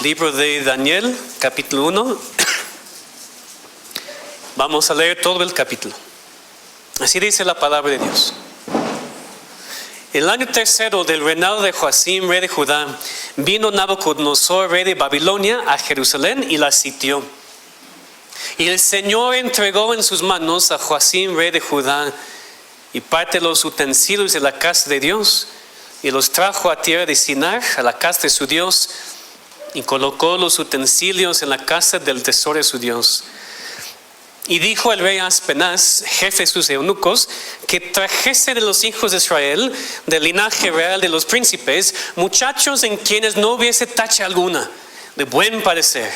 Libro de Daniel, capítulo 1. Vamos a leer todo el capítulo. Así dice la palabra de Dios. El año tercero del reinado de Joacim, rey de Judá, vino Nabucodonosor, rey de Babilonia, a Jerusalén y la sitió. Y el Señor entregó en sus manos a Joacim, rey de Judá, y parte de los utensilios de la casa de Dios, y los trajo a tierra de Sinar, a la casa de su Dios, y colocó los utensilios en la casa del tesoro de su Dios. Y dijo el rey Aspenaz, jefe de sus eunucos, que trajese de los hijos de Israel, del linaje real de los príncipes, muchachos en quienes no hubiese tacha alguna, de buen parecer,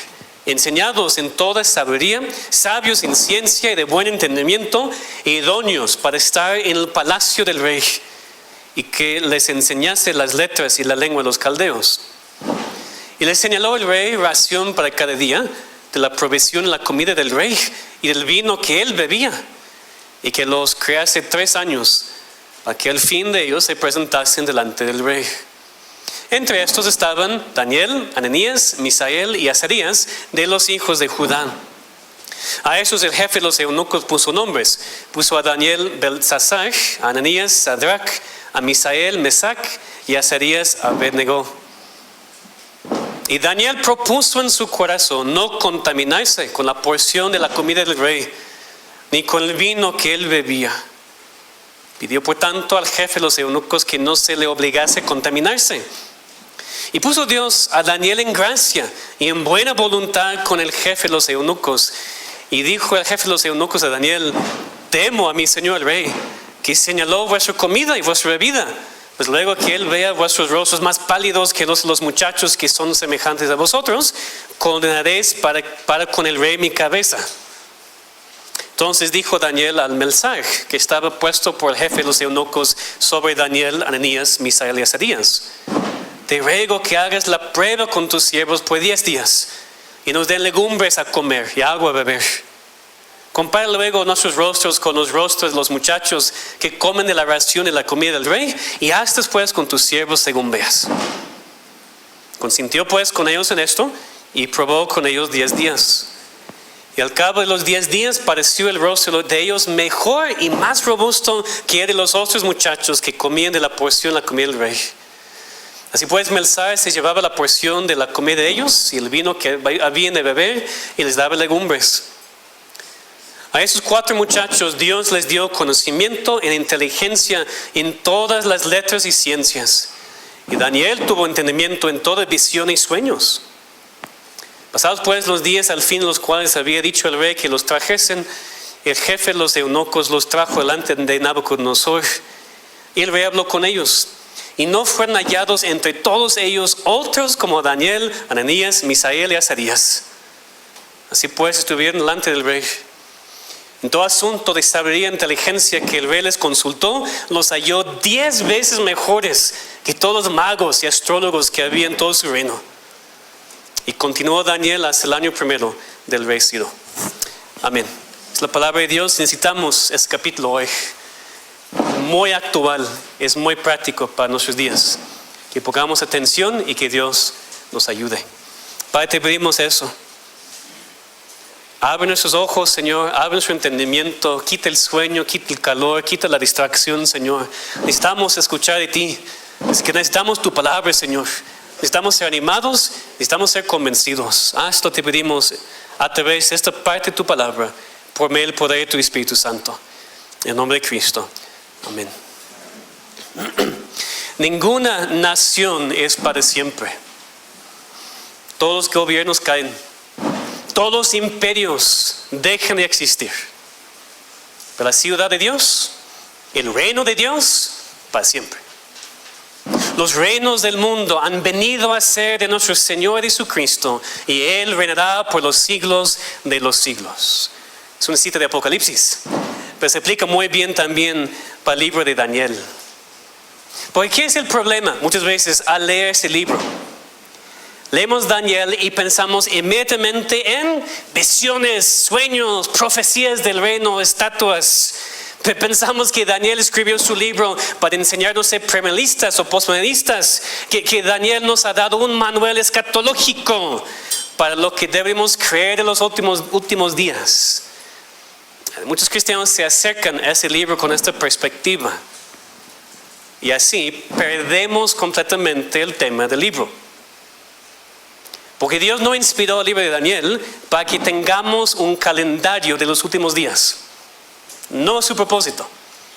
enseñados en toda sabiduría, sabios en ciencia y de buen entendimiento, e idóneos para estar en el palacio del rey, y que les enseñase las letras y la lengua de los caldeos. Y les señaló el rey ración para cada día, de la provisión de la comida del rey y del vino que él bebía, y que los criase 3 años, para que al fin de ellos se presentasen delante del rey. Entre estos estaban Daniel, Ananías, Misael y Azarías, de los hijos de Judá. A esos el jefe de los eunucos puso nombres. Puso a Daniel Beltsasar, a Ananías Sadrach, a Misael Mesac y a Azarías Abednego. Y Daniel propuso en su corazón no contaminarse con la porción de la comida del rey, ni con el vino que él bebía. Pidió por tanto al jefe de los eunucos que no se le obligase a contaminarse. Y puso Dios a Daniel en gracia y en buena voluntad con el jefe de los eunucos. Y dijo el jefe de los eunucos a Daniel: temo a mi señor el rey, que señaló vuestra comida y vuestra bebida. Pues luego que él vea vuestros rostros más pálidos que los muchachos que son semejantes a vosotros, condenaréis para con el rey mi cabeza. Entonces dijo Daniel al Melzar, que estaba puesto por el jefe de los eunucos sobre Daniel, Ananías, Misael y Azarías: te ruego que hagas la prueba con tus siervos por 10 días, y nos den legumbres a comer y agua a beber. Compara luego nuestros rostros con los rostros de los muchachos que comen de la ración de la comida del rey, y haz después con tus siervos según veas. Consintió pues con ellos en esto, y probó con ellos 10 días. Y al cabo de los 10 días pareció el rostro de ellos mejor y más robusto que el de los otros muchachos que comían de la porción de la comida del rey. Así pues Melzar se llevaba la porción de la comida de ellos y el vino que habían de beber, y les daba legumbres. A esos 4 muchachos Dios les dio conocimiento en inteligencia en todas las letras y ciencias. Y Daniel tuvo entendimiento en toda visión y sueños. Pasados pues los días al fin los cuales había dicho el rey que los trajesen, el jefe de los eunucos los trajo delante de Nabucodonosor. Y el rey habló con ellos. Y no fueron hallados entre todos ellos otros como Daniel, Ananías, Misael y Azarías. Así pues estuvieron delante del rey. En todo asunto de sabiduría e inteligencia que el rey les consultó, los halló 10 veces mejores que todos los magos y astrólogos que había en todo su reino. Y continuó Daniel hasta el año primero del rey Ciro. Amén. Es la palabra de Dios. Necesitamos este capítulo hoy. Muy actual, es muy práctico para nuestros días. Que pongamos atención y que Dios nos ayude. Padre, te pedimos eso. Abre nuestros ojos, Señor, abre nuestro entendimiento, quita el sueño, quita el calor, quita la distracción, Señor. Necesitamos escuchar de ti, es que necesitamos tu palabra, Señor. Necesitamos ser animados, necesitamos ser convencidos. Esto te pedimos a través de esta parte de tu palabra, por medio del poder de tu Espíritu Santo. En el nombre de Cristo. Amén. Ninguna nación es para siempre. Todos los gobiernos caen. Todos los imperios dejan de existir. Pero la ciudad de Dios, el reino de Dios, para siempre. Los reinos del mundo han venido a ser de nuestro Señor Jesucristo, y Él reinará por los siglos de los siglos. Es una cita de Apocalipsis, pero se aplica muy bien también para el libro de Daniel. Porque ¿qué es el problema muchas veces al leer este libro? Leemos Daniel y pensamos inmediatamente en visiones, sueños, profecías del reino, estatuas. Pensamos que Daniel escribió su libro para enseñarnos a ser premilistas o postmodernistas, que Daniel nos ha dado un manual escatológico para lo que debemos creer en los últimos días. Muchos cristianos se acercan a ese libro con esta perspectiva y así perdemos completamente el tema del libro. Porque Dios no inspiró el libro de Daniel para que tengamos un calendario de los últimos días. No es su propósito,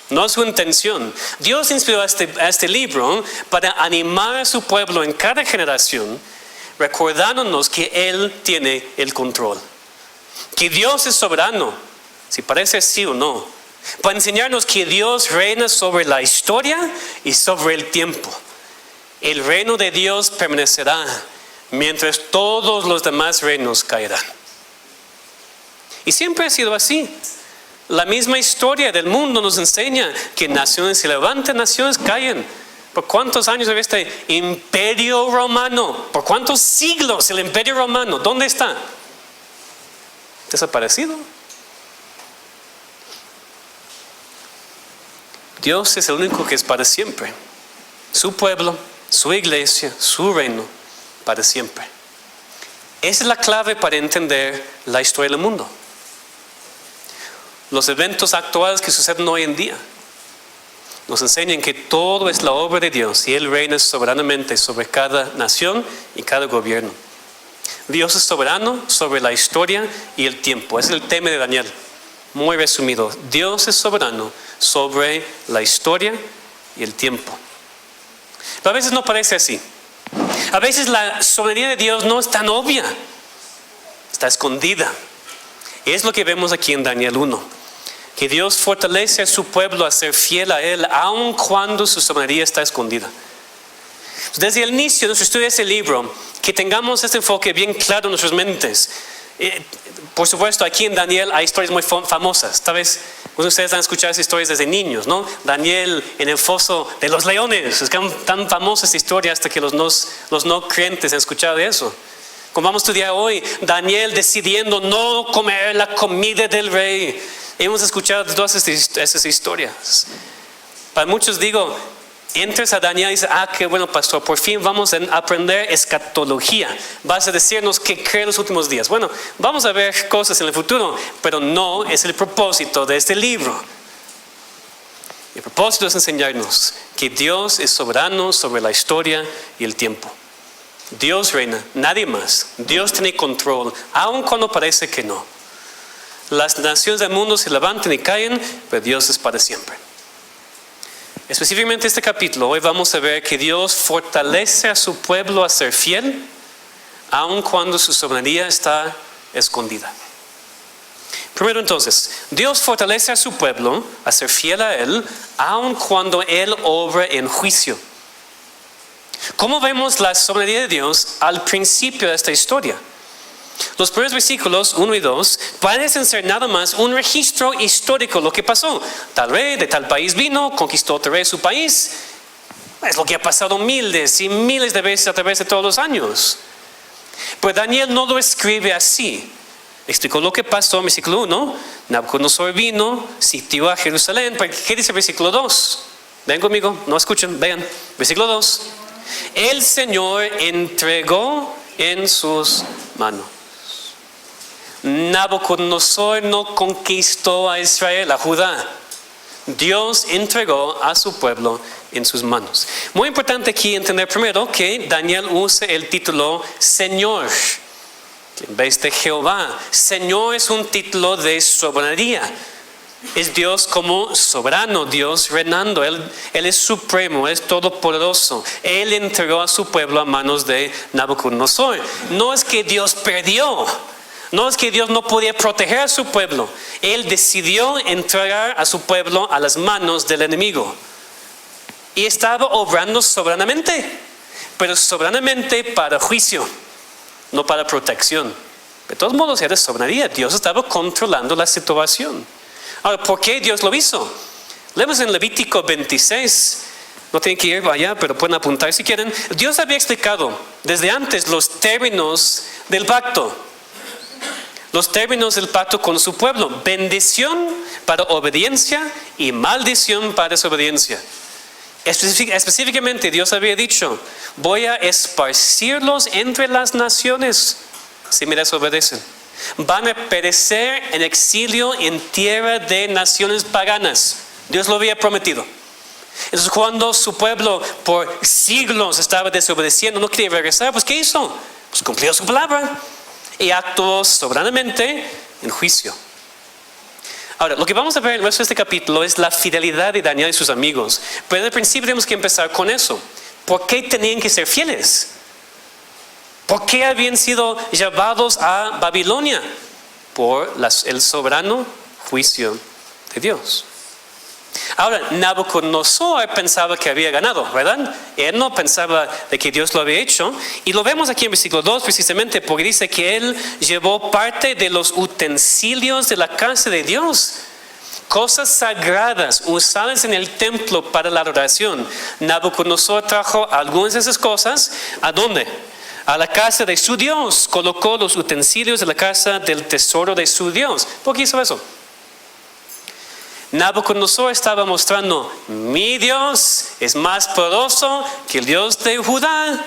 no es su intención. Dios inspiró a este libro para animar a su pueblo en cada generación, recordándonos que Él tiene el control. Que Dios es soberano, si parece sí o no. Para enseñarnos que Dios reina sobre la historia y sobre el tiempo. El reino de Dios permanecerá, mientras todos los demás reinos caerán. Y siempre ha sido así. La misma historia del mundo nos enseña que naciones se levantan, naciones caen. ¿Por cuántos años había este imperio romano? ¿Por cuántos siglos el imperio romano? ¿Dónde está? ¿Desaparecido? Dios es el único que es para siempre. Su pueblo, su iglesia, su reino, para siempre. Esa es la clave para entender la historia del mundo. Los eventos actuales que suceden hoy en día nos enseñan que todo es la obra de Dios y Él reina soberanamente sobre cada nación y cada gobierno. Dios es soberano sobre la historia y el tiempo. Ese es el tema de Daniel, muy resumido. Dios es soberano sobre la historia y el tiempo. Pero a veces no parece así. A veces la soberanía de Dios no es tan obvia, está escondida. Y es lo que vemos aquí en Daniel 1. Que Dios fortalece a su pueblo a ser fiel a Él, aun cuando su soberanía está escondida. Desde el inicio de nuestro estudio de este libro, que tengamos este enfoque bien claro en nuestras mentes. Por supuesto, aquí en Daniel hay historias muy famosas. Tal vez ustedes han escuchado esas historias desde niños, ¿no? Daniel en el foso de los leones. Es tan famosa esta historia hasta que los no creyentes han escuchado de eso. Como vamos a estudiar hoy, Daniel decidiendo no comer la comida del rey. Hemos escuchado todas esas historias. Para muchos digo, entras a Daniel y dices, qué bueno pastor, por fin vamos a aprender escatología. Vas a decirnos qué cree en los últimos días. Bueno, vamos a ver cosas en el futuro, pero no es el propósito de este libro. El propósito es enseñarnos que Dios es soberano sobre la historia y el tiempo. Dios reina, nadie más. Dios tiene control, aun cuando parece que no. Las naciones del mundo se levantan y caen, pero Dios es para siempre. Específicamente este capítulo, hoy vamos a ver que Dios fortalece a su pueblo a ser fiel, aun cuando su soberanía está escondida. Primero entonces, Dios fortalece a su pueblo a ser fiel a Él, aun cuando Él obra en juicio. ¿Cómo vemos la soberanía de Dios al principio de esta historia? Los primeros versículos 1 y 2 parecen ser nada más un registro histórico de lo que pasó. Tal rey de tal país vino, conquistó otra vez su país. Es lo que ha pasado miles y miles de veces a través de todos los años. Pero Daniel no lo escribe así. Explicó lo que pasó en versículo 1. Nabucodonosor vino, sitió a Jerusalén. ¿Qué dice el versículo 2? Ven conmigo, no escuchen, vean. Versículo 2. El Señor entregó en sus manos. Nabucodonosor no conquistó a Israel, a Judá. Dios entregó a su pueblo en sus manos. Muy importante aquí entender primero que Daniel usa el título Señor en vez de Jehová. Señor es un título de soberanía. Es Dios como soberano, Dios reinando. Él es supremo, es todopoderoso. Él entregó a su pueblo a manos de Nabucodonosor. No es que Dios perdió. No es que Dios no podía proteger a su pueblo. Él decidió entregar a su pueblo a las manos del enemigo. Y estaba obrando soberanamente. Pero soberanamente para juicio, no para protección. De todos modos era soberanía. Dios estaba controlando la situación. Ahora, ¿por qué Dios lo hizo? Leemos en Levítico 26. No tienen que ir allá, pero pueden apuntar si quieren. Dios había explicado desde antes los términos del pacto. los términos del pacto con su pueblo: bendición para obediencia y maldición para desobediencia. Específicamente Dios había dicho: voy a esparcirlos entre las naciones si me desobedecen. Van a perecer en exilio en tierra de naciones paganas. Dios lo había prometido. Entonces, cuando su pueblo por siglos estaba desobedeciendo, no quería regresar, pues ¿qué hizo? Pues cumplió su palabra y actuó soberanamente en juicio. Ahora, lo que vamos a ver en el resto de este capítulo es la fidelidad de Daniel y sus amigos. Pero al principio tenemos que empezar con eso. ¿Por qué tenían que ser fieles? ¿Por qué habían sido llevados a Babilonia? Por el soberano juicio de Dios. Ahora, Nabucodonosor pensaba que había ganado, ¿verdad? Él no pensaba de que Dios lo había hecho. Y lo vemos aquí en versículo 2 precisamente porque dice que él llevó parte de los utensilios de la casa de Dios. Cosas sagradas usadas en el templo para la adoración. Nabucodonosor trajo algunas de esas cosas. ¿A dónde? A la casa de su Dios. Colocó los utensilios de la casa del tesoro de su Dios. ¿Por qué hizo eso? Nabucodonosor estaba mostrando: mi Dios es más poderoso que el Dios de Judá,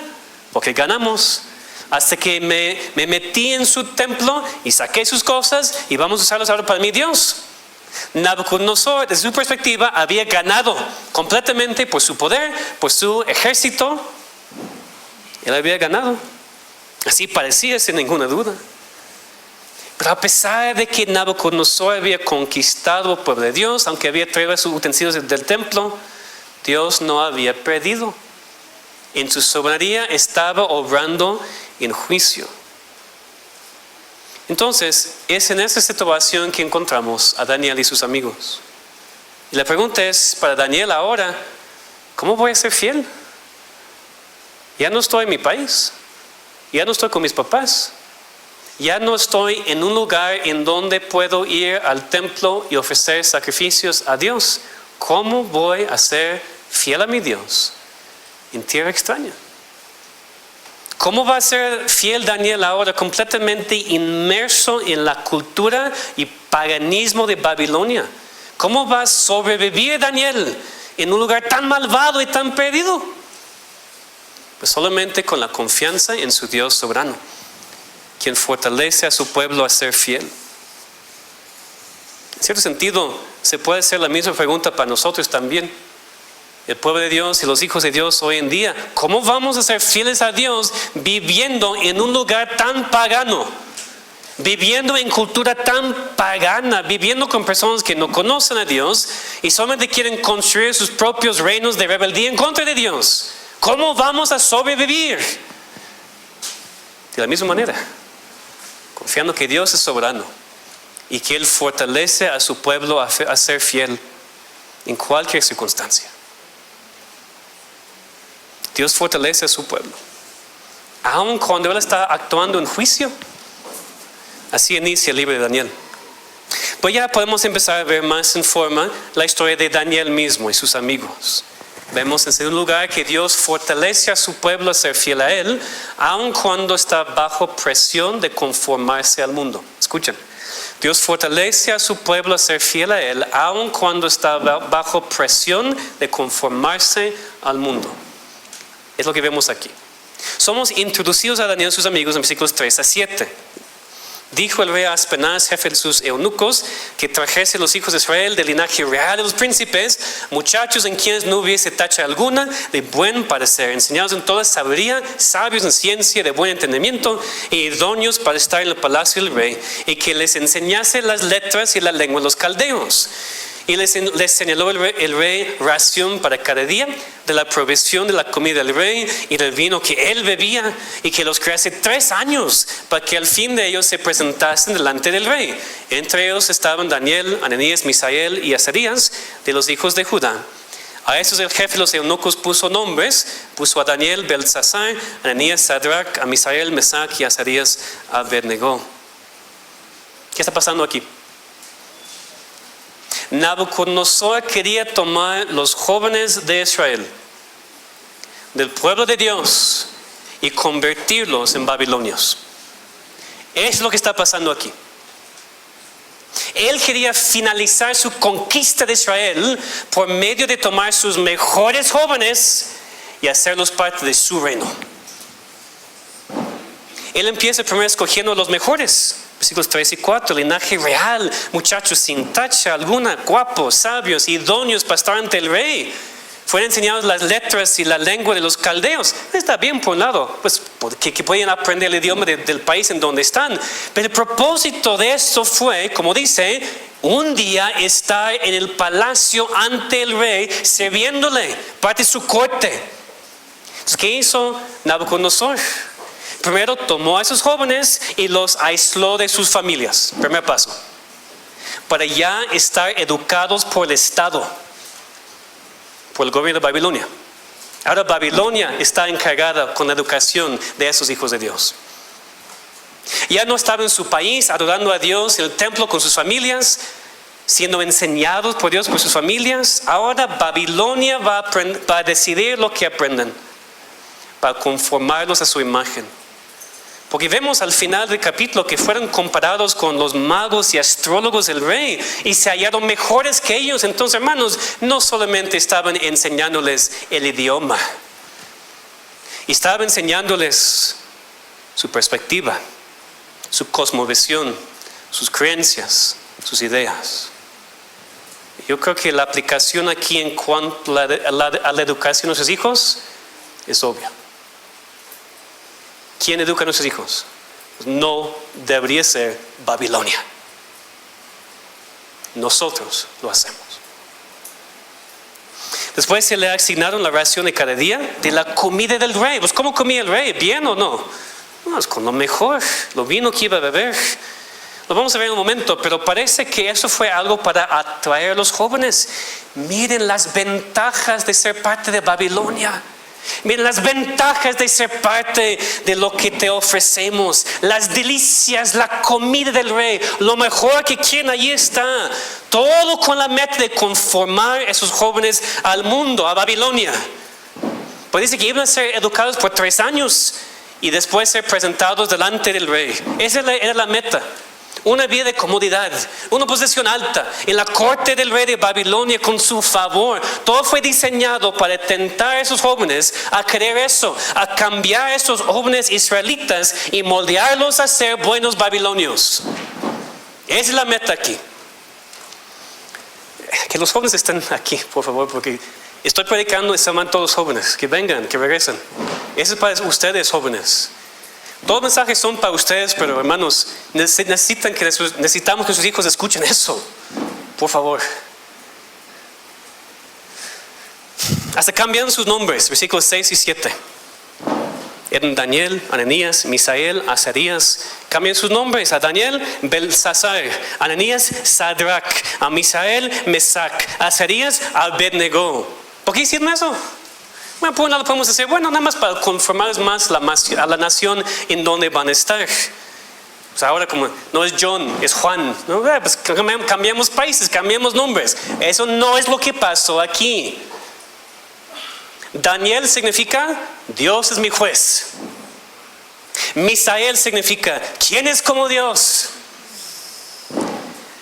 porque ganamos. Hasta que me metí en su templo y saqué sus cosas y vamos a usarlos ahora para mi Dios. Nabucodonosor, desde su perspectiva, había ganado completamente por su poder, por su ejército. Él había ganado. Así parecía, sin ninguna duda. Pero a pesar de que Nabucodonosor había conquistado el pueblo de Dios, aunque había traído sus utensilios del templo, Dios no había perdido. En su soberanía estaba obrando en juicio. Entonces, es en esta situación que encontramos a Daniel y sus amigos. Y la pregunta es para Daniel ahora: ¿cómo voy a ser fiel? Ya no estoy en mi país, ya no estoy con mis papás. Ya no estoy en un lugar en donde puedo ir al templo y ofrecer sacrificios a Dios. ¿Cómo voy a ser fiel a mi Dios en tierra extraña? ¿Cómo va a ser fiel Daniel ahora completamente inmerso en la cultura y paganismo de Babilonia? ¿Cómo va a sobrevivir Daniel en un lugar tan malvado y tan perdido? Pues solamente con la confianza en su Dios soberano, quien fortalece a su pueblo a ser fiel. En cierto sentido, se puede hacer la misma pregunta para nosotros también. El pueblo de Dios y los hijos de Dios hoy en día: ¿cómo vamos a ser fieles a Dios viviendo en un lugar tan pagano? Viviendo en cultura tan pagana, viviendo con personas que no conocen a Dios y solamente quieren construir sus propios reinos de rebeldía en contra de Dios. ¿Cómo vamos a sobrevivir? De la misma manera, confiando que Dios es soberano y que Él fortalece a su pueblo a ser fiel en cualquier circunstancia. Dios fortalece a su pueblo, aun cuando Él está actuando en juicio. Así inicia el libro de Daniel. Pues ya podemos empezar a ver más en forma la historia de Daniel mismo y sus amigos. Vemos en segundo lugar que Dios fortalece a su pueblo a ser fiel a Él, aun cuando está bajo presión de conformarse al mundo. Escuchen, Dios fortalece a su pueblo a ser fiel a Él, aun cuando está bajo presión de conformarse al mundo. Es lo que vemos aquí. Somos introducidos a Daniel y sus amigos en versículos 3 a 7. Dijo el rey a Aspenaz, jefe de sus eunucos, que trajese los hijos de Israel del linaje real de los príncipes, muchachos en quienes no hubiese tacha alguna, de buen parecer, enseñados en toda sabiduría, sabios en ciencia, de buen entendimiento, e idóneos para estar en el palacio del rey, y que les enseñase las letras y la lengua de los caldeos. Y les señaló el rey ración para cada día de la provisión de la comida del rey y del vino que él bebía, y que los crease 3 años para que al fin de ellos se presentasen delante del rey. Entre ellos estaban Daniel, Ananías, Misael y Azarías de los hijos de Judá. A estos el jefe de los eunucos puso nombres, puso a Daniel, Beltsasar, Ananías, Sadrach, a Misael, Mesac y Azarías, Abednego. ¿Qué está pasando aquí? Nabucodonosor quería tomar los jóvenes de Israel, del pueblo de Dios, y convertirlos en babilonios. Es lo que está pasando aquí. Él quería finalizar su conquista de Israel por medio de tomar sus mejores jóvenes y hacerlos parte de su reino. Él empieza primero escogiendo los mejores, versículos 3 y 4, linaje real, muchachos sin tacha alguna, guapos, sabios, idóneos para estar ante el rey. Fueron enseñados las letras y la lengua de los caldeos. Está bien por un lado, pues que pueden aprender el idioma del país en donde están. Pero el propósito de esto fue, como dice, un día estar en el palacio ante el rey, sirviéndole, parte de su corte. Entonces, ¿qué hizo Nabucodonosor? Primero tomó a esos jóvenes y los aisló de sus familias. Primer paso. Para ya estar educados por el Estado, por el gobierno de Babilonia. Ahora Babilonia está encargada con la educación de esos hijos de Dios. Ya no estaban en su país adorando a Dios en el templo con sus familias, siendo enseñados por Dios por sus familias. Ahora Babilonia va a decidir lo que aprendan, para conformarlos a su imagen. Porque vemos al final del capítulo que fueron comparados con los magos y astrólogos del rey y se hallaron mejores que ellos. Entonces, hermanos, no solamente estaban enseñándoles el idioma, estaban enseñándoles su perspectiva, su cosmovisión, sus creencias, sus ideas. Yo creo que la aplicación aquí en cuanto a la educación de sus hijos es obvia. ¿Quién educa a nuestros hijos? No debería ser Babilonia. Nosotros lo hacemos. Después se le asignaron la ración de cada día de la comida del rey. Pues, ¿cómo comía el rey? ¿Bien o no? No, es con lo mejor, lo vino que iba a beber. Lo vamos a ver en un momento, pero parece que eso fue algo para atraer a los jóvenes. Miren las ventajas de ser parte de Babilonia. Miren las ventajas de ser parte de lo que te ofrecemos, las delicias, la comida del rey, lo mejor que quien allí está, todo con la meta de conformar a esos jóvenes al mundo, a Babilonia. Pues dice que iban a ser educados por 3 años y después ser presentados delante del rey. Esa era la meta. Una vida de comodidad, una posición alta en la corte del rey de Babilonia con su favor. Todo fue diseñado para tentar a esos jóvenes a querer eso, a cambiar a esos jóvenes israelitas y moldearlos a ser buenos babilonios. Esa es la meta aquí. Que los jóvenes estén aquí, por favor, porque estoy predicando y se aman todos los jóvenes. Que vengan, que regresen. Eso es para ustedes, jóvenes. Todos los mensajes son para ustedes, pero hermanos, necesitamos que sus hijos escuchen eso. Por favor. Hasta cambian sus nombres, versículos 6 y 7. Eran Daniel, Ananías, Misael, Azarías. Cambian sus nombres. A Daniel, Belsasar. A Ananías, Sadrach. A Misael, Mesac. A Azarías, Abednego. ¿Por qué hicieron eso? Bueno, por un lado podemos decir, bueno, nada más para conformar más a la nación en donde van a estar. Pues ahora como no es John, es Juan, ¿no? Pues cambiamos países, cambiamos nombres. Eso no es lo que pasó aquí. Daniel significa, Dios es mi juez. Misael significa, ¿quién es como Dios?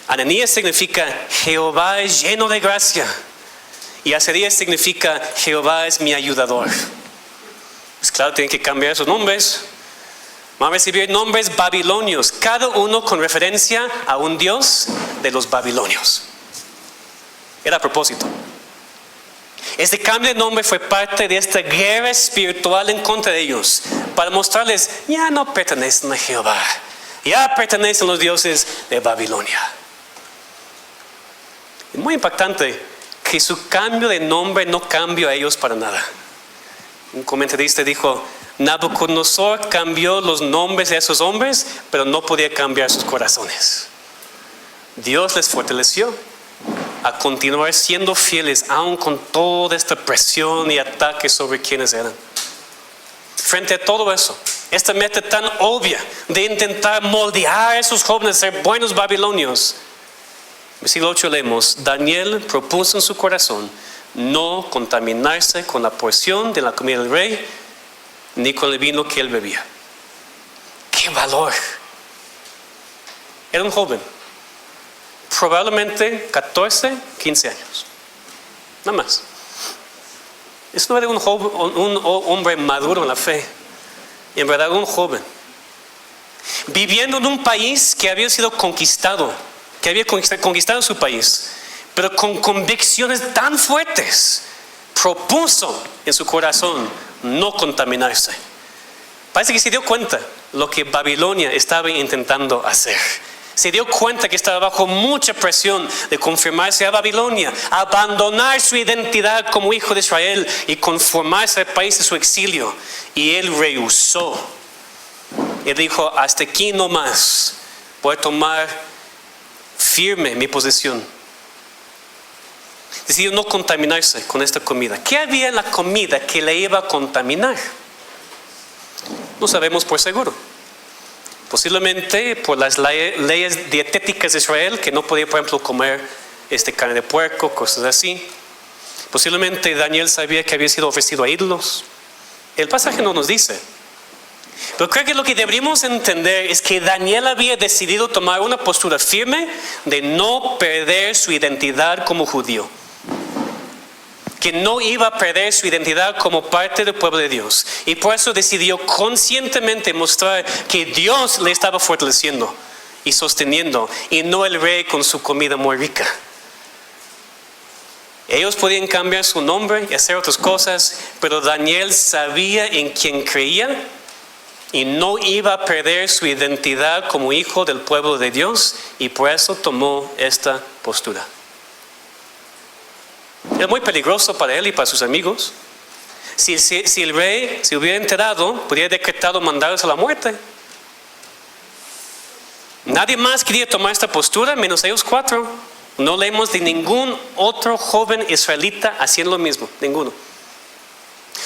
Ananías significa, Jehová es lleno de gracia. Y Azarías significa, Jehová es mi ayudador. Pues claro, tienen que cambiar esos nombres. Van a recibir nombres babilonios, cada uno con referencia a un dios de los babilonios. Era a propósito. Este cambio de nombre fue parte de esta guerra espiritual en contra de ellos, para mostrarles, ya no pertenecen a Jehová, ya pertenecen a los dioses de Babilonia. Es muy impactante que su cambio de nombre no cambió a ellos para nada. Un comentarista dijo, Nabucodonosor cambió los nombres de esos hombres, pero no podía cambiar sus corazones. Dios les fortaleció a continuar siendo fieles, aun con toda esta presión y ataque sobre quienes eran. Frente a todo eso, esta meta tan obvia de intentar moldear a esos jóvenes a ser buenos babilonios, versículo 8 leemos, Daniel propuso en su corazón no contaminarse con la porción de la comida del rey, ni con el vino que él bebía. ¡Qué valor! Era un joven, probablemente 14, 15 años. Nada más. Eso no era un hombre maduro en la fe. En verdad, un joven. Viviendo en un país que había sido conquistado, que había conquistado su país, pero con convicciones tan fuertes, propuso en su corazón no contaminarse. Parece que se dio cuenta lo que Babilonia estaba intentando hacer. Se dio cuenta que estaba bajo mucha presión de conformarse a Babilonia, abandonar su identidad como hijo de Israel y conformarse al país de su exilio. Y él rehusó. Él dijo, hasta aquí no más, voy a tomar firme mi posición. Decidió no contaminarse con esta comida. ¿Qué había en la comida que le iba a contaminar? No sabemos por seguro. Posiblemente por las leyes dietéticas de Israel, que no podía, por ejemplo, comer carne de puerco, cosas así. Posiblemente Daniel sabía que había sido ofrecido a ídolos. El pasaje no nos dice. Pero creo que lo que deberíamos entender es que Daniel había decidido tomar una postura firme de no perder su identidad como judío. Que no iba a perder su identidad como parte del pueblo de Dios. Y por eso decidió conscientemente mostrar que Dios le estaba fortaleciendo y sosteniendo, y no el rey con su comida muy rica. Ellos podían cambiar su nombre y hacer otras cosas, pero Daniel sabía en quién creía y no iba a perder su identidad como hijo del pueblo de Dios, y por eso tomó esta postura. Es muy peligroso para él y para sus amigos. Si el rey se hubiera enterado, podría haber decretado mandarlos a la muerte. Nadie más quería tomar esta postura, menos ellos 4. No leemos de ningún otro joven israelita haciendo lo mismo, ninguno.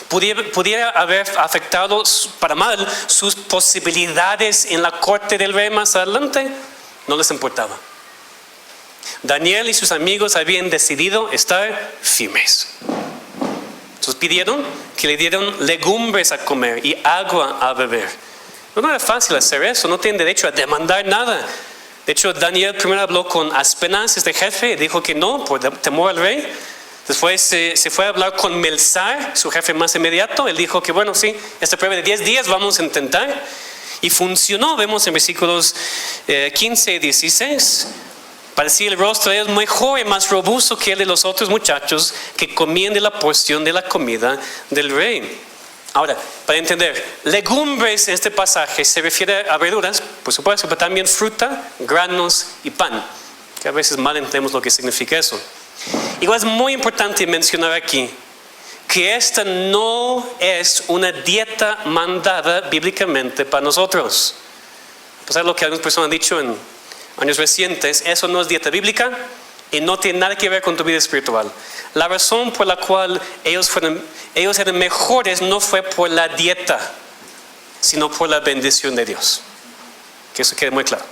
Pudiera haber afectado para mal sus posibilidades en la corte del rey más adelante. No les importaba. Daniel y sus amigos habían decidido estar firmes. Entonces pidieron que le dieran legumbres a comer y agua a beber. No era fácil hacer eso, no tienen derecho a demandar nada. De hecho, Daniel primero habló con Aspenaz, jefe, y dijo que no, por temor al rey. Después se fue a hablar con Melzar, su jefe más inmediato. Él dijo que bueno, sí, esta prueba de 10 días vamos a intentar. Y funcionó, vemos en versículos 15 y 16. Parecía el rostro de ellos mejor y más robusto que el de los otros muchachos que comían de la porción de la comida del rey. Ahora, para entender, legumbres en este pasaje se refiere a verduras, por supuesto, pero también fruta, granos y pan, que a veces mal entendemos lo que significa eso. Igual es muy importante mencionar aquí que esta no es una dieta mandada bíblicamente para nosotros. A pesar de lo que algunas personas han dicho en años recientes, eso no es dieta bíblica y no tiene nada que ver con tu vida espiritual. La razón por la cual ellos eran mejores no fue por la dieta, sino por la bendición de Dios. Que eso quede muy claro.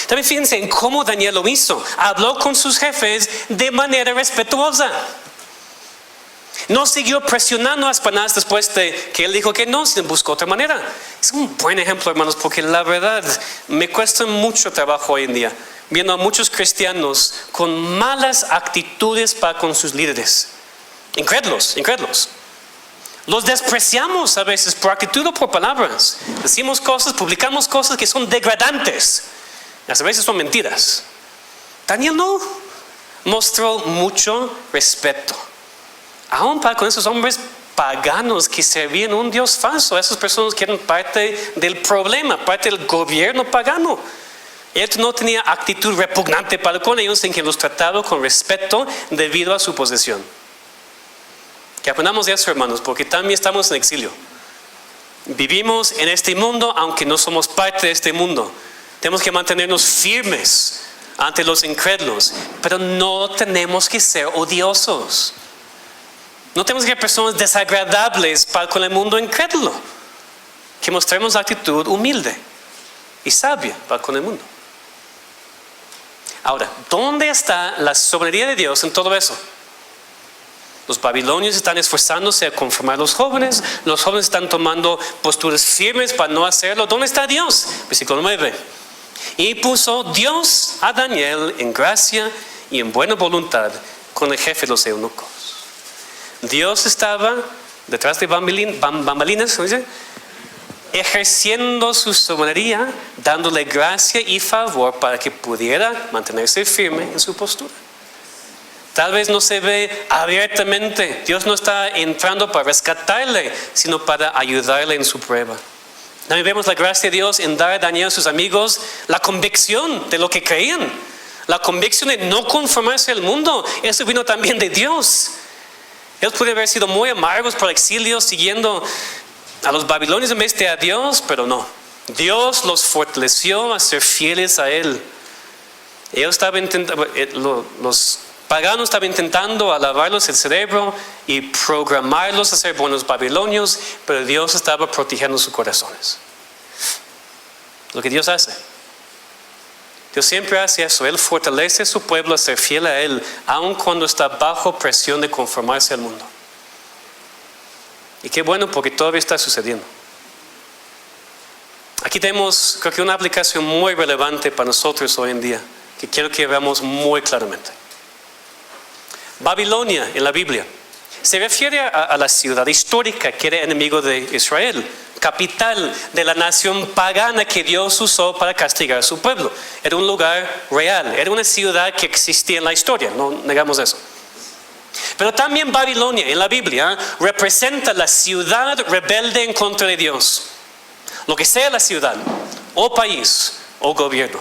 También fíjense en cómo Daniel lo hizo. Habló con sus jefes de manera respetuosa. No siguió presionando a Aspenaz después de que él dijo que no, sino buscó otra manera. Es un buen ejemplo, hermanos, porque la verdad me cuesta mucho trabajo hoy en día, viendo a muchos cristianos con malas actitudes para con sus líderes. Incrédulos. Los despreciamos a veces por actitud o por palabras. Decimos cosas, publicamos cosas que son degradantes. A veces son mentiras. Daniel no mostró mucho respeto, aún para con esos hombres paganos que servían a un Dios falso. Esas personas que eran parte del problema, parte del gobierno pagano. Él no tenía actitud repugnante para con ellos, en que los trataba con respeto debido a su posición. Que aprendamos de eso, hermanos, porque también estamos en exilio. Vivimos en este mundo, aunque no somos parte de este mundo. Tenemos que mantenernos firmes ante los incrédulos, pero no tenemos que ser odiosos. No tenemos que ser personas desagradables para con el mundo incrédulo. Que mostremos actitud humilde y sabia para con el mundo. Ahora, ¿dónde está la soberanía de Dios en todo eso? Los babilonios están esforzándose a conformar a los jóvenes están tomando posturas firmes para no hacerlo. ¿Dónde está Dios? Versículo 9. Y puso Dios a Daniel en gracia y en buena voluntad con el jefe de los eunucos. Dios estaba detrás de bambalinas, ¿no dice? Ejerciendo su soberanía, dándole gracia y favor para que pudiera mantenerse firme en su postura. Tal vez no se ve abiertamente. Dios no está entrando para rescatarle, sino para ayudarle en su prueba. También vemos la gracia de Dios en dar a Daniel y a sus amigos la convicción de lo que creían. La convicción de no conformarse al mundo. Eso vino también de Dios. Ellos pudieron haber sido muy amargos por el exilio, siguiendo a los babilonios en vez de a Dios, pero no. Dios los fortaleció a ser fieles a Él. Ellos estaban intentando, los paganos estaban intentando lavarlos el cerebro y programarlos a ser buenos babilonios, pero Dios estaba protegiendo sus corazones. Lo que Dios hace. Dios siempre hace eso. Él fortalece a su pueblo a ser fiel a Él, aun cuando está bajo presión de conformarse al mundo. Y qué bueno, porque todavía está sucediendo. Aquí tenemos, creo que una aplicación muy relevante para nosotros hoy en día, que quiero que veamos muy claramente. Babilonia en la Biblia se refiere a la ciudad histórica que era enemigo de Israel, capital de la nación pagana que Dios usó para castigar a su pueblo. Era un lugar real, era una ciudad que existía en la historia, no negamos eso. Pero también Babilonia en la Biblia representa la ciudad rebelde en contra de Dios. Lo que sea la ciudad, o país, o gobierno.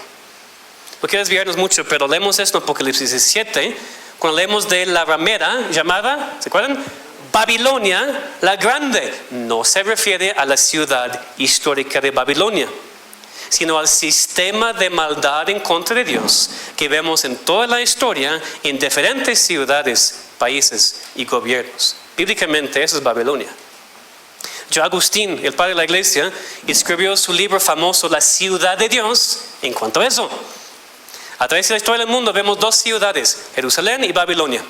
No quiero desviarnos mucho, pero leemos esto en Apocalipsis 17, cuando leemos de la ramera llamada, ¿se acuerdan? Babilonia la Grande. No se refiere a la ciudad histórica de Babilonia, sino al sistema de maldad en contra de Dios que vemos en toda la historia en diferentes ciudades, países y gobiernos. Bíblicamente eso es Babilonia. John Agustín, el padre de la iglesia, escribió su libro famoso La ciudad de Dios en cuanto a eso. A través de la historia del mundo vemos dos ciudades, Jerusalén y Babilonia.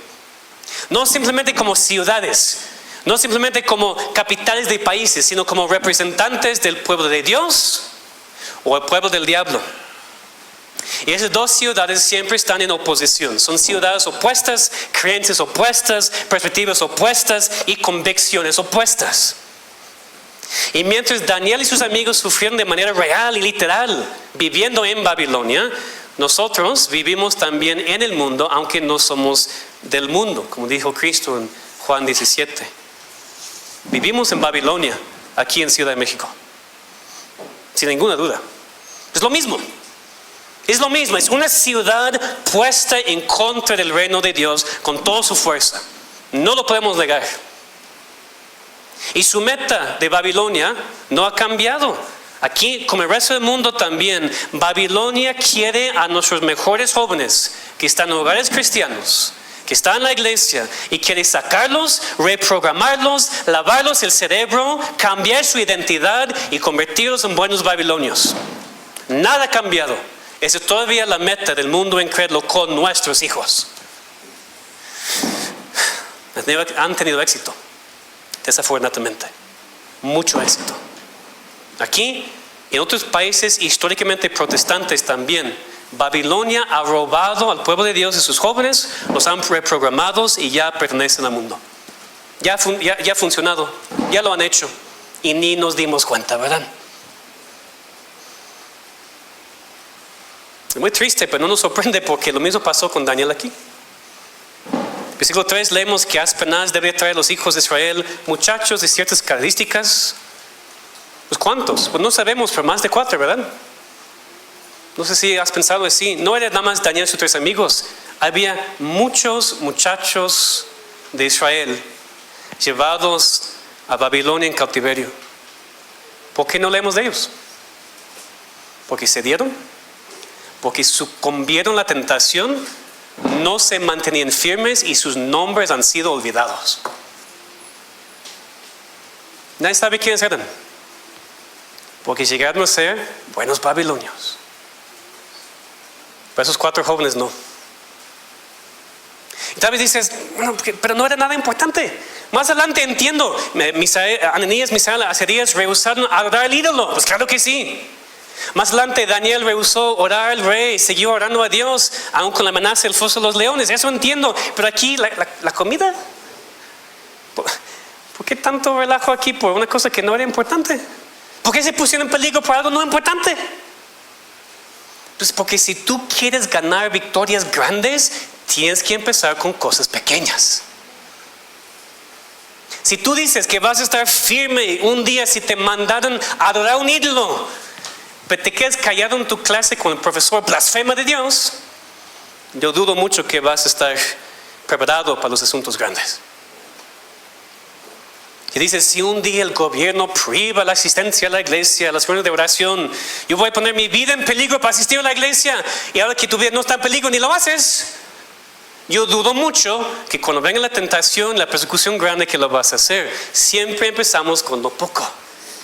No simplemente como ciudades, no simplemente como capitales de países, sino como representantes del pueblo de Dios o el pueblo del diablo. Y esas dos ciudades siempre están en oposición. Son ciudades opuestas, creencias opuestas, perspectivas opuestas y convicciones opuestas. Y mientras Daniel y sus amigos sufrieron de manera real y literal viviendo en Babilonia, nosotros vivimos también en el mundo, aunque no somos del mundo, como dijo Cristo en Juan 17. Vivimos en Babilonia, aquí en Ciudad de México, sin ninguna duda. Es lo mismo. Es lo mismo, es una ciudad puesta en contra del reino de Dios con toda su fuerza. No lo podemos negar. Y su meta de Babilonia no ha cambiado. Aquí, como el resto del mundo también, Babilonia quiere a nuestros mejores jóvenes que están en hogares cristianos, que están en la iglesia, y quiere sacarlos, reprogramarlos, lavarlos el cerebro, cambiar su identidad y convertirlos en buenos babilonios. Nada ha cambiado. Esa es todavía la meta del mundo incrédulo con nuestros hijos. Han tenido éxito, desafortunadamente. Mucho éxito. Aquí, en otros países históricamente protestantes también, Babilonia ha robado al pueblo de Dios y sus jóvenes, los han reprogramados y ya pertenecen al mundo. Ya ha funcionado, ya lo han hecho y ni nos dimos cuenta, ¿verdad? Es muy triste, pero no nos sorprende porque lo mismo pasó con Daniel aquí. Versículo 3 leemos que Aspenaz debe traer a los hijos de Israel muchachos de ciertas características. Pues ¿cuántos? Pues no sabemos, pero más de 4, ¿verdad? No sé si has pensado así. No era nada más Daniel y sus 3 amigos. Había muchos muchachos de Israel llevados a Babilonia en cautiverio. ¿Por qué no leemos de ellos? Porque cedieron, porque sucumbieron a la tentación, no se mantenían firmes y sus nombres han sido olvidados. Nadie sabe quiénes eran, porque llegaron a ser buenos babilonios. Pero esos 4 jóvenes no. Y tal vez dices, bueno, pero no era nada importante. Más adelante entiendo, Ananías, Misael, Azarías rehusaron adorar al ídolo. Pues claro que sí. Más adelante Daniel rehusó orar al rey y siguió orando a Dios, aun con la amenaza del foso de los leones. Eso entiendo, pero aquí la comida. ¿Por qué tanto relajo aquí por una cosa que no era importante? ¿Por qué se pusieron en peligro por algo no importante? Pues porque si tú quieres ganar victorias grandes, tienes que empezar con cosas pequeñas. Si tú dices que vas a estar firme un día si te mandaron a adorar a un ídolo, pero te quedas callado en tu clase con el profesor blasfema de Dios, yo dudo mucho que vas a estar preparado para los asuntos grandes. Y dices, si un día el gobierno priva la asistencia a la iglesia, a las reuniones de oración, yo voy a poner mi vida en peligro para asistir a la iglesia, y ahora que tu vida no está en peligro ni lo haces. Yo dudo mucho que cuando venga la tentación, la persecución grande, que lo vas a hacer. Siempre empezamos con lo poco.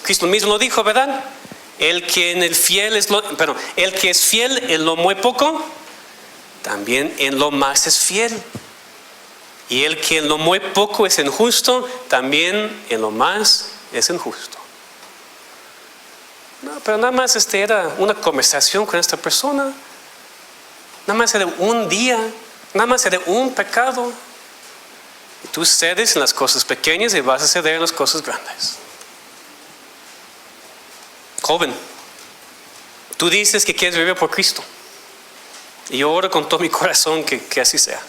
Cristo mismo lo dijo, ¿verdad? El que es fiel en lo muy poco, también en lo más es fiel. Y el que en lo muy poco es injusto, también en lo más es injusto. No, pero nada más era una conversación con esta persona. Nada más era un día. Nada más era un pecado. Y tú cedes en las cosas pequeñas y vas a ceder en las cosas grandes. Joven, tú dices que quieres vivir por Cristo. Y yo oro con todo mi corazón que así sea.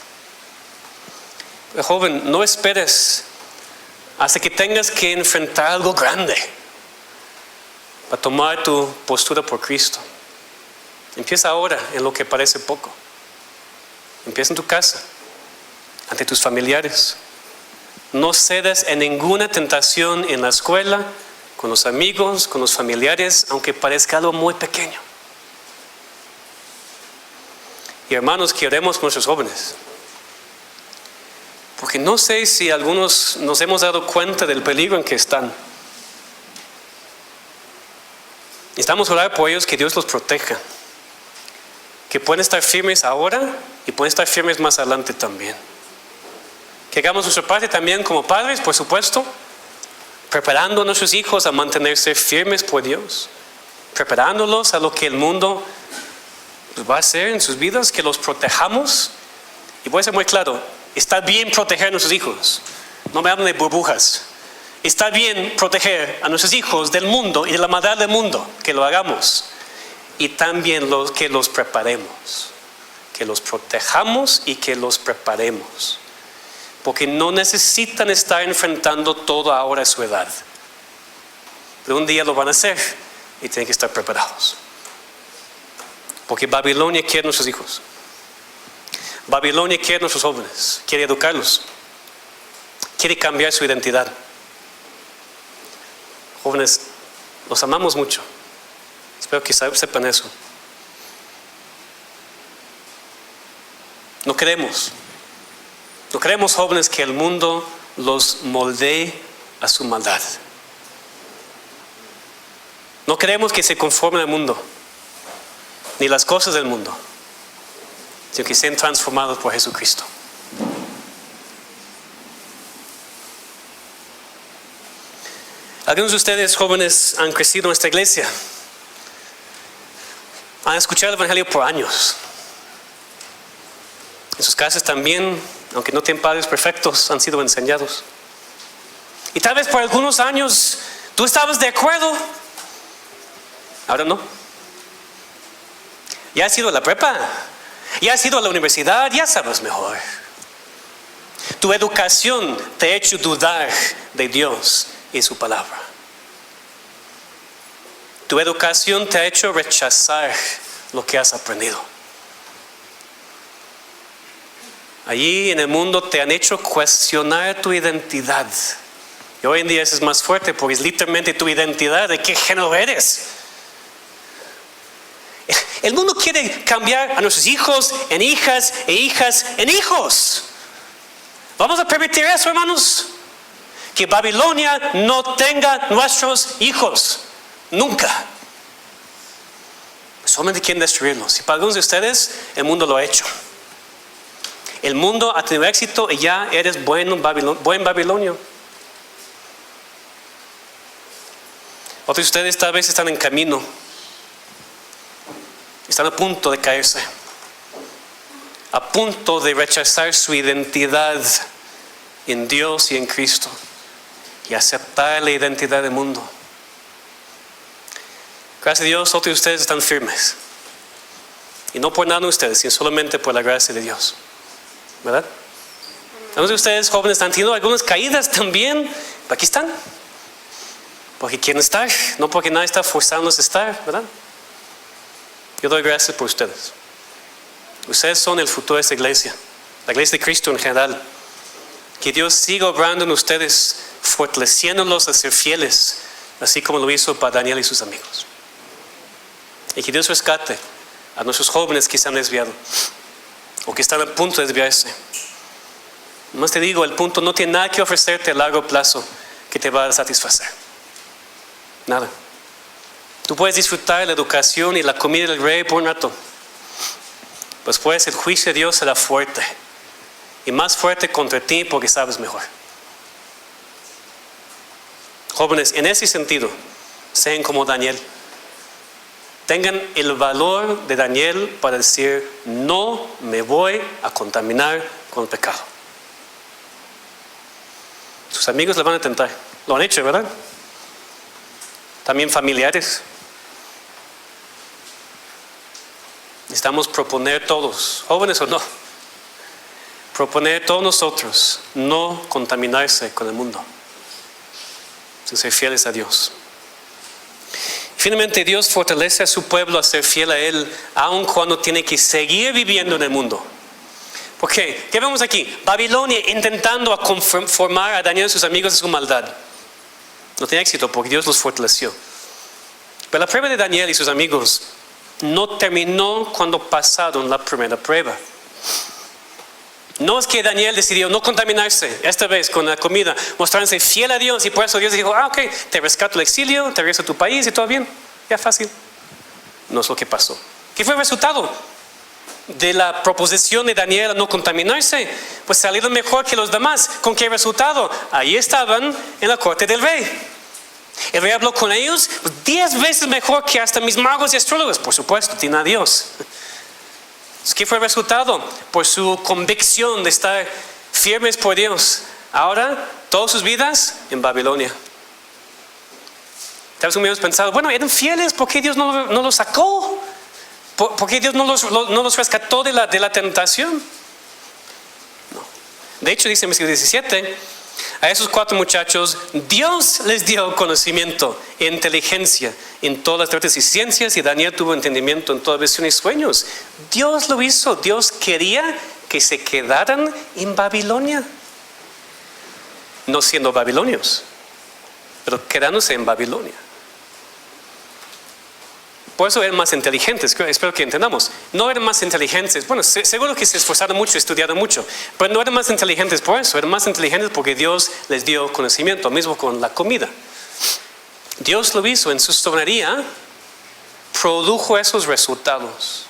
Pero joven, no esperes hasta que tengas que enfrentar algo grande para tomar tu postura por Cristo. Empieza ahora en lo que parece poco. Empieza en tu casa, ante tus familiares. No cedas en ninguna tentación en la escuela, con los amigos, con los familiares, aunque parezca algo muy pequeño. Y hermanos, que oremos con nuestros jóvenes. Porque no sé si algunos nos hemos dado cuenta del peligro en que están. Necesitamos orar por ellos, que Dios los proteja. Que pueden estar firmes ahora y pueden estar firmes más adelante también. Que hagamos nuestra parte también como padres, por supuesto, preparando a nuestros hijos a mantenerse firmes por Dios, preparándolos a lo que el mundo va a hacer en sus vidas, que los protejamos. Y voy a ser muy claro, está bien proteger a nuestros hijos, no me hablen de burbujas. Está bien proteger a nuestros hijos del mundo y de la maldad del mundo, que lo hagamos. Y también que los preparemos, que los protejamos y que los preparemos. Porque no necesitan estar enfrentando todo ahora a su edad. Pero un día lo van a hacer y tienen que estar preparados. Porque Babilonia quiere a nuestros hijos. Babilonia quiere a nuestros jóvenes, quiere educarlos, quiere cambiar su identidad. Jóvenes, los amamos mucho. Espero que sepan eso. No queremos jóvenes que el mundo los moldee a su maldad. No queremos que se conformen al mundo, ni las cosas del mundo, sino que sean transformados por Jesucristo. Algunos de ustedes jóvenes han crecido en esta iglesia, han escuchado el evangelio por años. En sus casas también, aunque no tienen padres perfectos, han sido enseñados. Y tal vez por algunos años tú estabas de acuerdo, ahora no. Ya has ido a la prepa, ya has ido a la universidad, ya sabes mejor. Tu educación te ha hecho dudar de Dios y su palabra. Tu educación te ha hecho rechazar lo que has aprendido. Allí en el mundo te han hecho cuestionar tu identidad. Y hoy en día eso es más fuerte porque es literalmente tu identidad, de qué género eres. El mundo quiere cambiar a nuestros hijos en hijas e hijas en hijos. ¿Vamos a permitir eso, hermanos? Que Babilonia no tenga nuestros hijos. Nunca. Solamente quieren destruirlos. Y para algunos de ustedes, el mundo lo ha hecho. El mundo ha tenido éxito y ya eres buen babilonio. Otros de ustedes tal vez están en camino. están a punto de caerse, a punto de rechazar su identidad en Dios y en Cristo y aceptar la identidad del mundo. Gracias a Dios, otros de ustedes están firmes. Y no por nada de ustedes, sino solamente por la gracia de Dios. ¿Verdad? Algunos de ustedes jóvenes están teniendo algunas caídas también, pero aquí están. Porque quieren estar, no porque nadie está forzándolos a estar, ¿verdad? Yo doy gracias por ustedes. Ustedes son el futuro de esta iglesia, la iglesia de Cristo en general. Que Dios siga obrando en ustedes, fortaleciéndolos a ser fieles, así como lo hizo para Daniel y sus amigos. Y que Dios rescate a nuestros jóvenes que se han desviado o que están a punto de desviarse. Más te digo, el punto no tiene nada que ofrecerte a largo plazo que te va a satisfacer. Nada. Tú puedes disfrutar la educación y la comida del rey por un rato. Después el juicio de Dios será fuerte. Y más fuerte contra ti porque sabes mejor. Jóvenes, en ese sentido, sean como Daniel. Tengan el valor de Daniel para decir, no me voy a contaminar con el pecado. Sus amigos le van a tentar. Lo han hecho, ¿verdad? También familiares. Necesitamos proponer todos, jóvenes o no, proponer todos nosotros no contaminarse con el mundo, sino ser fieles a Dios. Finalmente, Dios fortalece a su pueblo a ser fiel a Él, aun cuando tiene que seguir viviendo en el mundo. ¿Por qué? ¿Qué vemos aquí? Babilonia intentando conformar a Daniel y sus amigos de su maldad. No tiene éxito porque Dios los fortaleció. Pero la prueba de Daniel y sus amigos no terminó cuando pasaron la primera prueba. No es que Daniel decidió no contaminarse esta vez con la comida, mostrarse fiel a Dios y por eso Dios dijo, ok, te rescato el exilio, te regreso a tu país y todo bien, ya fácil. No es lo que pasó. ¿Qué fue el resultado de la proposición de Daniel a no contaminarse? Pues salieron mejor que los demás. ¿Con qué resultado? Ahí estaban en la corte del rey. El rey habló con ellos 10 veces mejor que hasta mis magos y astrólogos. Por supuesto, tiene a Dios. ¿Qué fue el resultado? Por su convicción de estar firmes por Dios. Ahora, todas sus vidas en Babilonia. Tal vez hemos pensado, bueno, eran fieles, ¿por qué Dios no los sacó? ¿Por qué Dios no los rescató de la tentación? No. De hecho, dice en versículo 17, a esos 4 muchachos, Dios les dio conocimiento e inteligencia en todas las artes y ciencias, y Daniel tuvo entendimiento en todas visiones y sueños. Dios lo hizo. Dios quería que se quedaran en Babilonia. No siendo babilonios, pero quedándose en Babilonia. Por eso eran más inteligentes, espero que entendamos. No eran más inteligentes, bueno, seguro que se esforzaron mucho, estudiaron mucho, pero no eran más inteligentes por eso, eran más inteligentes porque Dios les dio conocimiento, mismo con la comida. Dios lo hizo en su soberanía, produjo esos resultados.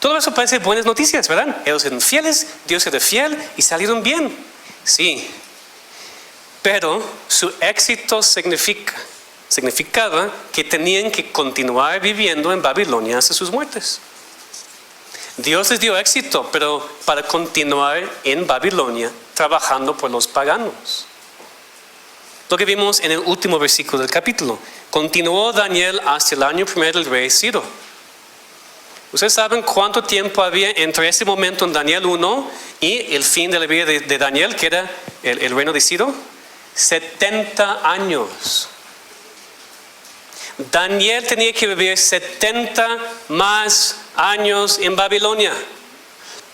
Todo eso parece buenas noticias, ¿verdad? Ellos eran fieles, Dios era fiel y salieron bien. Sí, pero su éxito significaba que tenían que continuar viviendo en Babilonia hasta sus muertes. Dios les dio éxito, pero para continuar en Babilonia trabajando por los paganos. Lo que vimos en el último versículo del capítulo. Continuó Daniel hasta el año primero del rey Ciro. ¿Ustedes saben cuánto tiempo había entre ese momento en Daniel 1 y el fin de la vida de Daniel, que era el reino de Ciro? 70 años. Daniel tenía que vivir 70 más años en Babilonia.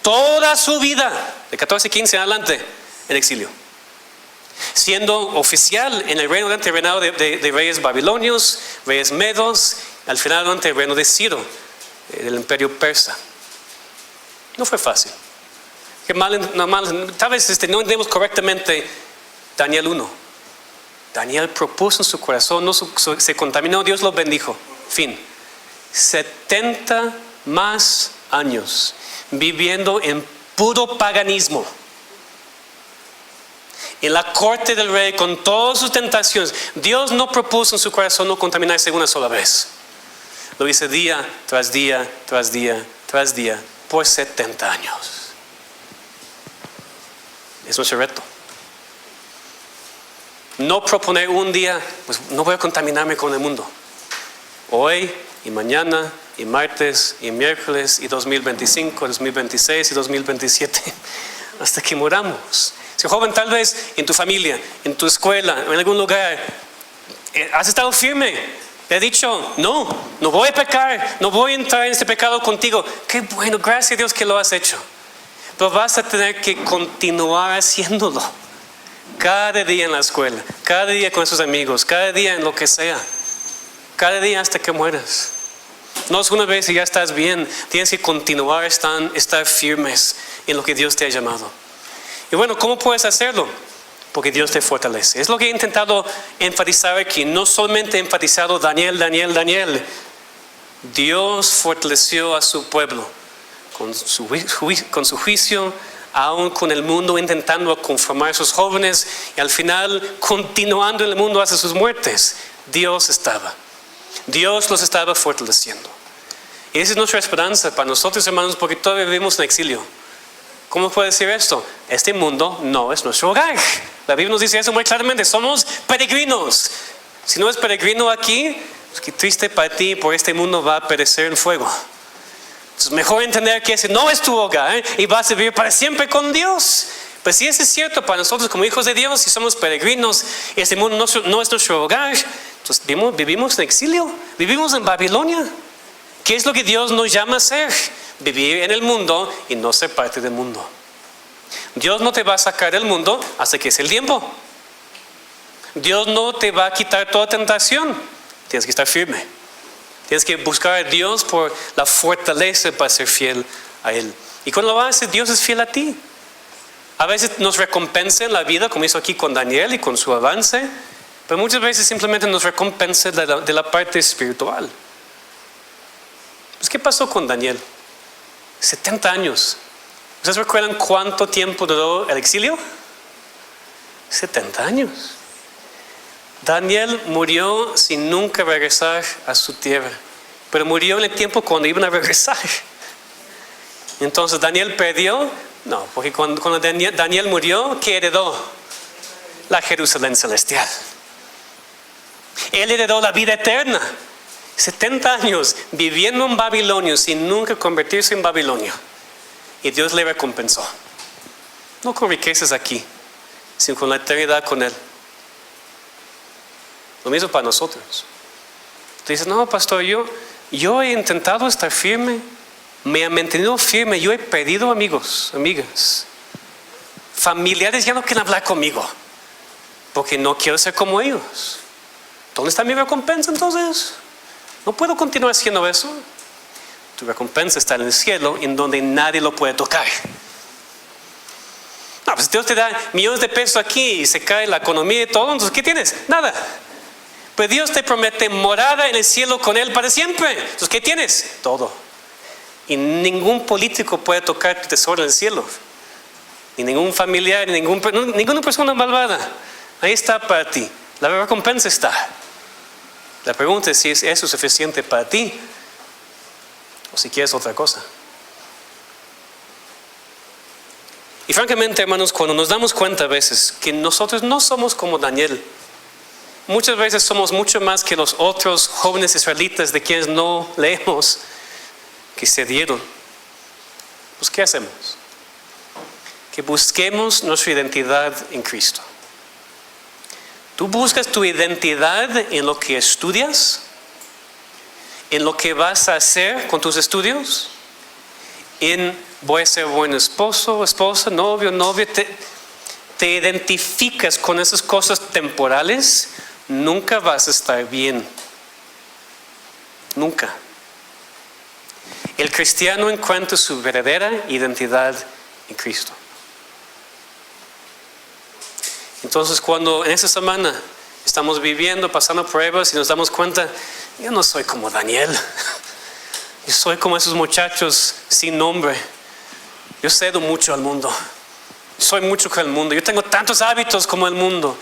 Toda su vida, de 14, 15 en adelante, en exilio. Siendo oficial en el reino durante el reinado de reyes babilonios, reyes medos, al final durante el reino de Ciro, del imperio persa. No fue fácil. Tal vez no entendemos correctamente Daniel 1. Daniel propuso en su corazón, no se contaminó, Dios lo bendijo. Fin. 70 más años viviendo en puro paganismo. En la corte del rey con todas sus tentaciones. Dios no propuso en su corazón no contaminarse una sola vez. Lo hice día tras día, tras día, tras día, por 70 años. Es nuestro reto. No proponer un día, pues no voy a contaminarme con el mundo. Hoy y mañana y martes y miércoles y 2025, 2026 y 2027, hasta que muramos. Si joven, tal vez en tu familia, en tu escuela, en algún lugar, has estado firme. Te he dicho, no voy a pecar, no voy a entrar en este pecado contigo. Qué bueno, gracias a Dios que lo has hecho. Pero vas a tener que continuar haciéndolo. Cada día en la escuela, cada día con sus amigos, cada día en lo que sea. Cada día hasta que mueras. No es una vez y ya estás bien. Tienes que continuar, estar firmes en lo que Dios te ha llamado. Y bueno, ¿cómo puedes hacerlo? Porque Dios te fortalece. Es lo que he intentado enfatizar aquí. No solamente he enfatizado Daniel. Dios fortaleció a su pueblo con su juicio, aún con el mundo intentando conformar a sus jóvenes y al final continuando en el mundo hasta sus muertes. Dios los estaba fortaleciendo. Y esa es nuestra esperanza para nosotros, hermanos, porque todavía vivimos en exilio. ¿Cómo puede decir esto? Este mundo no es nuestro hogar. La Biblia nos dice eso muy claramente. Somos peregrinos. Si no es peregrino aquí, pues qué triste para ti, porque este mundo va a perecer en fuego. Entonces mejor entender que ese no es tu hogar y vas a vivir para siempre con Dios. Pues si eso es cierto para nosotros como hijos de Dios, si somos peregrinos y este mundo no es nuestro hogar, entonces vivimos en exilio, vivimos en Babilonia. ¿Qué es lo que Dios nos llama a hacer? Vivir en el mundo y no ser parte del mundo. Dios no te va a sacar del mundo hasta que es el tiempo. Dios no te va a quitar toda tentación. Tienes que estar firme. Tienes que buscar a Dios por la fortaleza para ser fiel a Él. Y cuando lo haces, Dios es fiel a ti. A veces nos recompensa en la vida, como hizo aquí con Daniel y con su avance, pero muchas veces simplemente nos recompensa de la parte espiritual. Pues, ¿qué pasó con Daniel? 70 años. ¿Ustedes recuerdan cuánto tiempo duró el exilio? 70 años. Daniel murió sin nunca regresar a su tierra, pero murió en el tiempo cuando iban a regresar. Entonces Daniel perdió, no, porque cuando Daniel murió, ¿qué heredó? La Jerusalén celestial. Él heredó la vida eterna. 70 años viviendo en Babilonia sin nunca convertirse en babilonio. Y Dios le recompensó. No con riquezas aquí, sino con la eternidad con Él. Lo mismo para nosotros. Tú dices, no, pastor, yo he intentado estar firme, me he mantenido firme, yo he perdido amigos, amigas. Familiares ya no quieren hablar conmigo, porque no quiero ser como ellos. ¿Dónde está mi recompensa entonces? No puedo continuar haciendo eso. Tu recompensa está en el cielo, en donde nadie lo puede tocar. No, pues Dios te da millones de pesos aquí y se cae la economía y todo, entonces ¿qué tienes? Nada. Pues Dios te promete morada en el cielo con Él para siempre. Entonces ¿qué tienes? Todo. Y ningún político puede tocar tu tesoro en el cielo. Ni ningún familiar, ni ninguna persona malvada. Ahí está para ti. La recompensa está. La pregunta es si es eso suficiente para ti o si quieres otra cosa. Y francamente, hermanos, cuando nos damos cuenta a veces que nosotros no somos como Daniel, muchas veces somos mucho más que los otros jóvenes israelitas de quienes no leemos, que se dieron. Pues ¿qué hacemos? Que busquemos nuestra identidad en Cristo. ¿Tú buscas tu identidad en lo que estudias? ¿En lo que vas a hacer con tus estudios? ¿En voy a ser buen esposo, esposa, novio, novia? ¿Te identificas con esas cosas temporales? Nunca vas a estar bien. Nunca. El cristiano encuentra su verdadera identidad en Cristo. Entonces cuando en esta semana estamos viviendo, pasando pruebas y nos damos cuenta, yo no soy como Daniel, yo soy como esos muchachos sin nombre, yo cedo mucho al mundo, soy mucho con el mundo, yo tengo tantos hábitos como el mundo,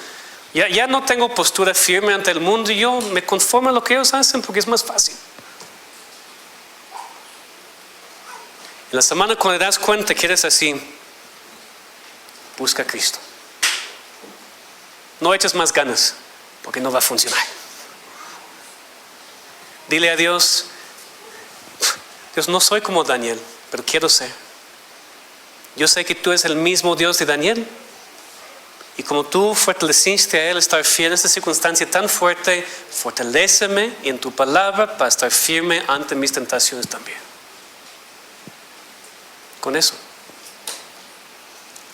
ya no tengo postura firme ante el mundo y yo me conformo a lo que ellos hacen porque es más fácil. En la semana cuando te das cuenta que eres así, busca a Cristo. No eches más ganas, porque no va a funcionar. Dile a Dios, Dios, no soy como Daniel, pero quiero ser. Yo sé que tú eres el mismo Dios de Daniel. Y como tú fortaleciste a él estar fiel en esta circunstancia tan fuerte, fortaléceme en tu palabra para estar firme ante mis tentaciones también. Con eso.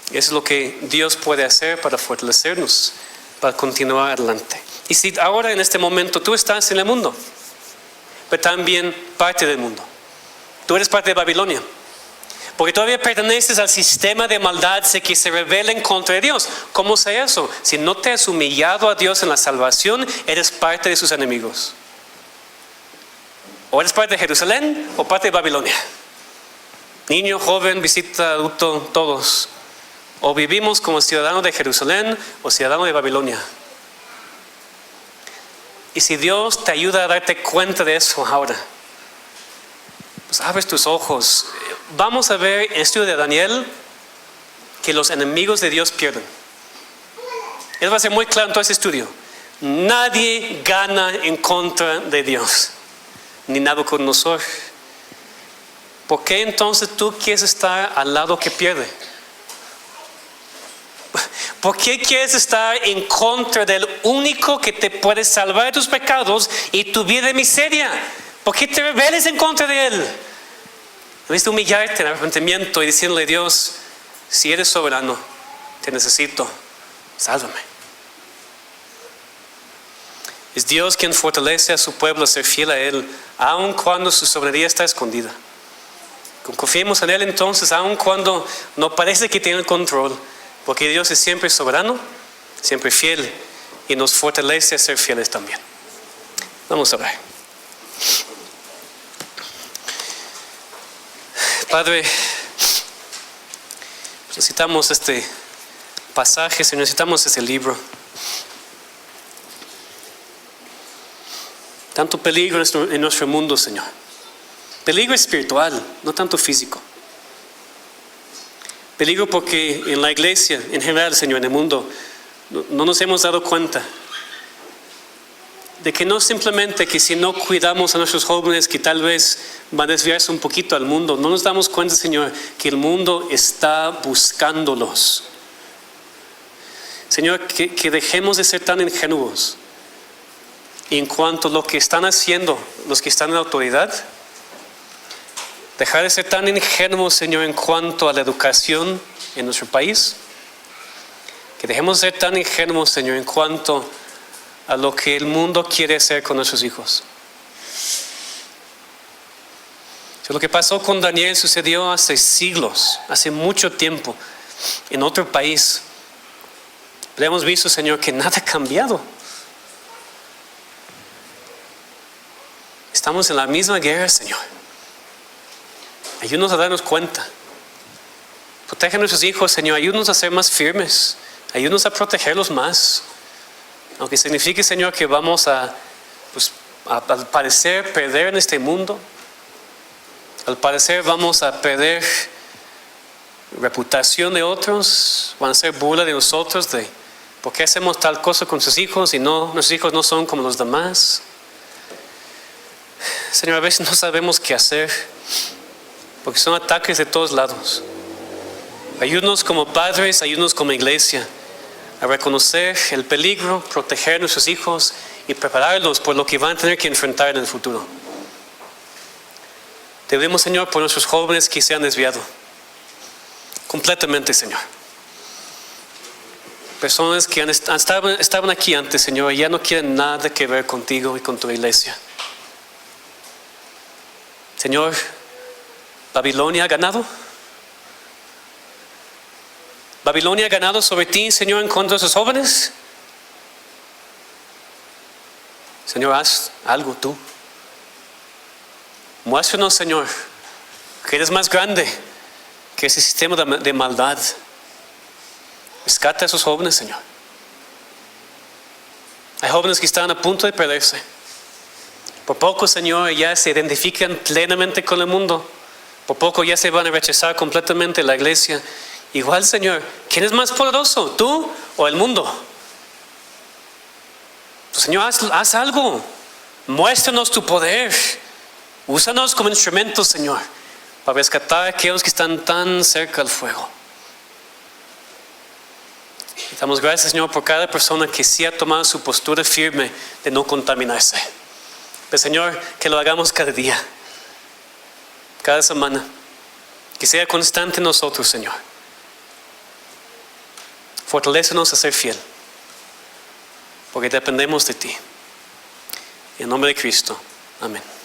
Eso es lo que Dios puede hacer para fortalecernos, para continuar adelante. Y si ahora en este momento tú estás en el mundo, pero también parte del mundo. Tú eres parte de Babilonia. Porque todavía perteneces al sistema de maldad que se rebela en contra de Dios. ¿Cómo sé eso? Si no te has humillado a Dios en la salvación, eres parte de sus enemigos. O eres parte de Jerusalén o parte de Babilonia. Niño, joven, visita, adulto, todos. O vivimos como ciudadanos de Jerusalén o ciudadanos de Babilonia. Y si Dios te ayuda a darte cuenta de eso ahora, pues abres tus ojos. Vamos a ver en el estudio de Daniel que los enemigos de Dios pierden. Eso va a ser muy claro en todo este estudio. Nadie gana en contra de Dios, ni Nabucodonosor. ¿Por qué entonces tú quieres estar al lado que pierde? ¿Por qué quieres estar en contra del único que te puede salvar de tus pecados y tu vida de miseria? ¿Por qué te rebeles en contra de él? Debes de humillarte en arrepentimiento y decirle a Dios, si eres soberano, te necesito, sálvame. Es Dios quien fortalece a su pueblo a ser fiel a él, aun cuando su soberanía está escondida. Confiemos en él entonces, aun cuando no parece que tiene el control, porque Dios es siempre soberano, siempre fiel, y nos fortalece a ser fieles también. Vamos a ver. Padre, necesitamos este pasaje, Señor, necesitamos ese libro. Tanto peligro en nuestro mundo, Señor. Peligro espiritual, no tanto físico. Peligro porque en la iglesia, en general, Señor, en el mundo, no nos hemos dado cuenta de que no simplemente que si no cuidamos a nuestros jóvenes que tal vez van a desviarse un poquito al mundo, no nos damos cuenta, Señor, que el mundo está buscándolos. Señor, que dejemos de ser tan ingenuos en cuanto a lo que están haciendo los que están en la autoridad. Dejar de ser tan ingenuos, Señor, en cuanto a la educación en nuestro país. Que dejemos de ser tan ingenuos, Señor, en cuanto a lo que el mundo quiere hacer con nuestros hijos. Lo que pasó con Daniel sucedió hace siglos, hace mucho tiempo, en otro país. Pero hemos visto, Señor, que nada ha cambiado. Estamos en la misma guerra, Señor. Ayúdanos a darnos cuenta. Protege a nuestros hijos, Señor. Ayúdanos a ser más firmes. Ayúdanos a protegerlos más. Aunque signifique, Señor, que vamos a al parecer perder en este mundo. Al parecer vamos a perder reputación de otros. Van a ser burla de nosotros de por qué hacemos tal cosa con sus hijos y no, nuestros hijos no son como los demás. Señor, a veces no sabemos qué hacer porque son ataques de todos lados. Ayúdanos como padres, ayúdanos como iglesia a reconocer el peligro, proteger a nuestros hijos y prepararlos por lo que van a tener que enfrentar en el futuro. Te pedimos, Señor, por nuestros jóvenes que se han desviado completamente, Señor. Personas que estaban aquí antes, Señor, y ya no quieren nada que ver contigo y con tu iglesia. Señor, ¿Babilonia ha ganado? ¿Babilonia ha ganado sobre ti, Señor, en contra de esos jóvenes? Señor, haz algo tú. Muéstranos, Señor, que eres más grande que ese sistema de maldad. Rescata a esos jóvenes, Señor. Hay jóvenes que están a punto de perderse. Por poco, Señor, ya se identifican plenamente con el mundo. Por poco ya se van a rechazar completamente la iglesia. Igual, Señor, ¿quién es más poderoso, tú o el mundo? Señor, haz algo. Muéstranos tu poder. Úsanos como instrumentos, Señor, para rescatar a aquellos que están tan cerca del fuego. Damos gracias, Señor, por cada persona que sí ha tomado su postura firme de no contaminarse. Pero, Señor, que lo hagamos cada día, cada semana. Que sea constante en nosotros, Señor. Fortalécenos a ser fiel, porque dependemos de ti. En nombre de Cristo. Amén.